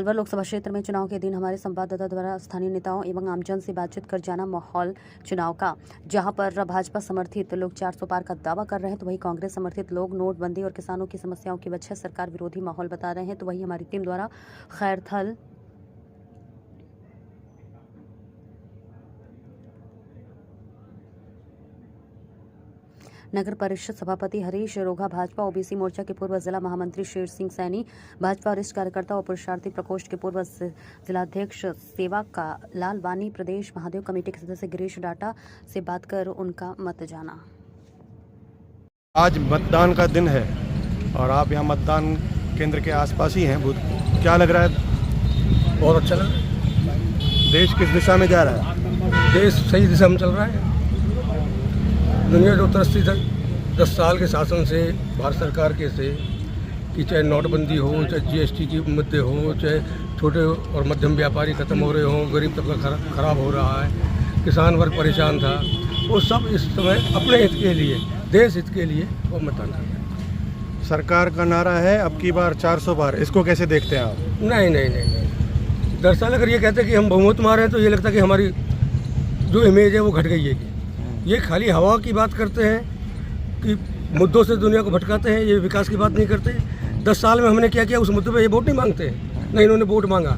अलवर लोकसभा क्षेत्र में चुनाव के दिन हमारे संवाददाता द्वारा स्थानीय नेताओं एवं आमजन से बातचीत कर जाना माहौल चुनाव का, जहां पर भाजपा समर्थित लोग 400 पार का दावा कर रहे हैं, तो वहीं कांग्रेस समर्थित लोग नोटबंदी और किसानों की समस्याओं की वजह सरकार विरोधी माहौल बता रहे हैं। तो वहीं हमारी टीम द्वारा खैरथल नगर परिषद सभापति हरीश रोघा, भाजपा ओबीसी मोर्चा के पूर्व जिला महामंत्री शेर सिंह सैनी, भाजपा वरिष्ठ कार्यकर्ता और पुरुषार्थी प्रकोष्ठ के पूर्व जिलाध्यक्ष सेवा का लाल वानी, प्रदेश महादेव कमेटी के सदस्य गिरीश डाटा से बात कर उनका मत जाना। आज मतदान का दिन है और आप यहाँ मतदान केंद्र के आसपास ही हैं। क्या लग रहा है? बहुत अच्छा लग रहा है। देश किस दिशा में जा रहा है? देश सही दिशा में चल रहा है। दुनिया जो तरसती थी 10 साल के शासन से, भारत सरकार के से, कि चाहे नोटबंदी हो, चाहे जीएसटी की मुद्दे हो, चाहे छोटे और मध्यम व्यापारी खत्म हो रहे हों, गरीब तबका खराब हो रहा है, किसान वर्ग परेशान था, वो सब इस समय अपने हित के लिए, देश हित के लिए वो मतदान कर रहे हैं। सरकार का नारा है अब की बार 400 पार, इसको कैसे देखते हैं आप? नहीं। दरअसल अगर ये कहते हैं कि हम बहुमत मारे हैं तो ये लगता है कि हमारी जो इमेज है वो घट गई है। ये खाली हवा की बात करते हैं कि मुद्दों से दुनिया को भटकाते हैं, ये विकास की बात नहीं करते। 10 साल में हमने क्या किया उस मुद्दे पे ये वोट नहीं मांगते हैं, नहीं इन्होंने वोट मांगा,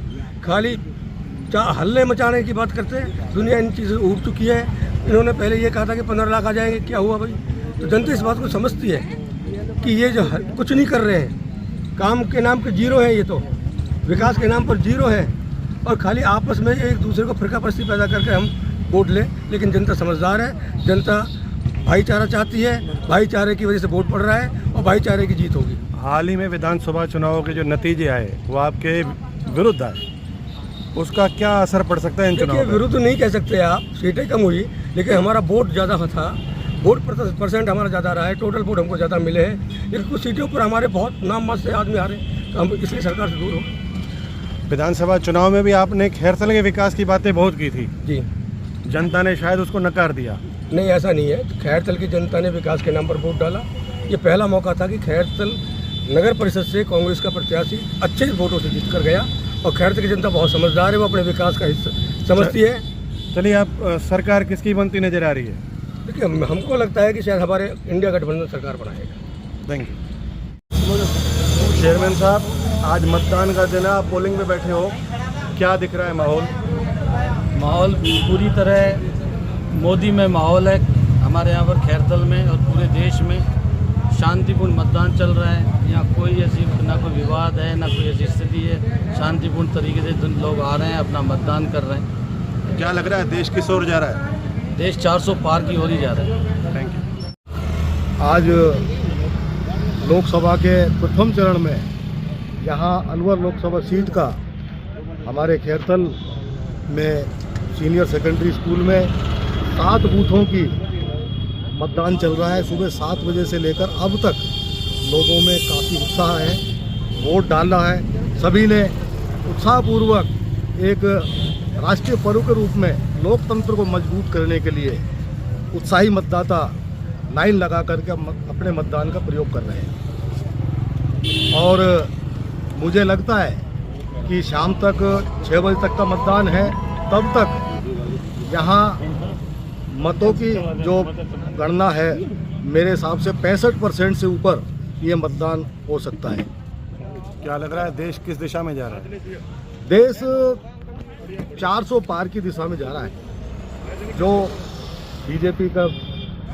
खाली हल्ले मचाने की बात करते हैं। दुनिया इन चीज़ों से उब चुकी है। इन्होंने पहले ये कहा था कि 15 लाख आ जाएंगे, क्या हुआ भाई? तो जनता इस बात को समझती है कि ये जो कुछ नहीं कर रहे हैं, काम के नाम पे जीरो है, ये तो विकास के नाम पर जीरो है, और खाली आपस में एक दूसरे को फिरकापरस्ती पैदा करके हम वोट लें। लेकिन जनता समझदार है, जनता भाईचारा चाहती है, भाईचारे की वजह से वोट पड़ रहा है और भाईचारे की जीत होगी। हाल ही में विधानसभा चुनाव के जो नतीजे आए वो आपके विरुद्ध आए, उसका क्या असर पड़ सकता है इन चुनावों पर? विरुद्ध नहीं कह सकते आप, सीटें कम हुई, लेकिन हमारा वोट ज़्यादा था, वोट % हमारा ज़्यादा रहा है, टोटल वोट हमको ज़्यादा मिले हैं। लेकिन कुछ सीटों पर हमारे बहुत नाम मत से आदमी आ रहे हैं, तो हम इसलिए सरकार से दूर हो। विधानसभा चुनाव में भी आपने खैरथल के विकास की बातें बहुत की थी जी, जनता ने शायद उसको नकार दिया। नहीं, ऐसा नहीं है। खैरथल की जनता ने विकास के नाम पर वोट डाला। ये पहला मौका था कि खैरथल नगर परिषद से कांग्रेस का प्रत्याशी अच्छे वोटों से जीत कर गया, और खैरथल की जनता बहुत समझदार है, वो अपने विकास का हिस्सा समझती है। चलिए, आप सरकार किसकी बनती नजर आ रही है? देखिए, हमको लगता है कि शायद हमारे इंडिया गठबंधन सरकार बनाएगा। Thank you. चेयरमैन साहब, आज मतदान का दिन है, आप पोलिंग में बैठे हो, क्या दिख रहा है माहौल? माहौल पूरी तरह मोदी में माहौल है। हमारे यहाँ पर खैरथल में और पूरे देश में शांतिपूर्ण मतदान चल रहा है। यहाँ कोई ऐसी ना कोई विवाद है, ना कोई ऐसी स्थिति है। शांतिपूर्ण तरीके से लोग आ रहे हैं, अपना मतदान कर रहे हैं। क्या लग रहा है देश किस ओर जा रहा है? देश 400 पार की ओर ही जा रहा है। Thank you. आज लोकसभा के प्रथम चरण में यहाँ अलवर लोकसभा सीट का हमारे खैरथल में सीनियर सेकेंडरी स्कूल में 7 बूथों की मतदान चल रहा है। सुबह 7 बजे से लेकर अब तक लोगों में काफ़ी उत्साह है, वोट डालना है। सभी ने उत्साहपूर्वक एक राष्ट्रीय पर्व के रूप में लोकतंत्र को मजबूत करने के लिए उत्साही मतदाता लाइन लगा करके अपने मतदान का प्रयोग कर रहे हैं। और मुझे लगता है कि शाम तक 6 बजे तक का मतदान है, तब तक यहाँ मतों की जो गणना है मेरे हिसाब से 65% से ऊपर ये मतदान हो सकता है। क्या लग रहा है देश किस दिशा में जा रहा है? देश 400 पार की दिशा में जा रहा है। जो बीजेपी का,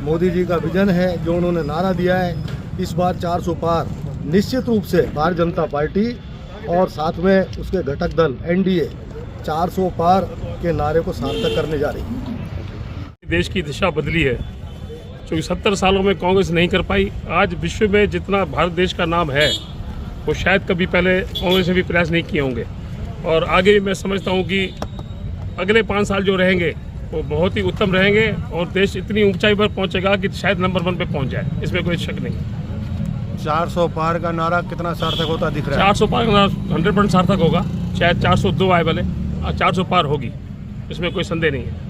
मोदी जी का विजन है, जो उन्होंने नारा दिया है, इस बार 400 पार निश्चित रूप से भारतीय जनता पार्टी और साथ में उसके घटक दल एनडीए 400 पार के नारे को सार्थक करने जा रही है। देश की दिशा बदली है, जो 70 सालों में कांग्रेस नहीं कर पाई। आज विश्व में जितना भारत देश का नाम है, वो शायद कभी पहले कांग्रेस ने भी प्रयास नहीं किए होंगे। और आगे भी मैं समझता हूँ कि अगले 5 साल जो रहेंगे वो बहुत ही उत्तम रहेंगे, और देश इतनी ऊंचाई पर पहुँचेगा कि शायद नंबर 1 पे पहुँच जाए, इसमें कोई शक नहीं। 400 पार का नारा कितना सार्थक होता दिख रहा है? 400 पार का नारा 100% सार्थक होगा। शायद 402 आए भले, 400 पार होगी, इसमें कोई संदेह नहीं है।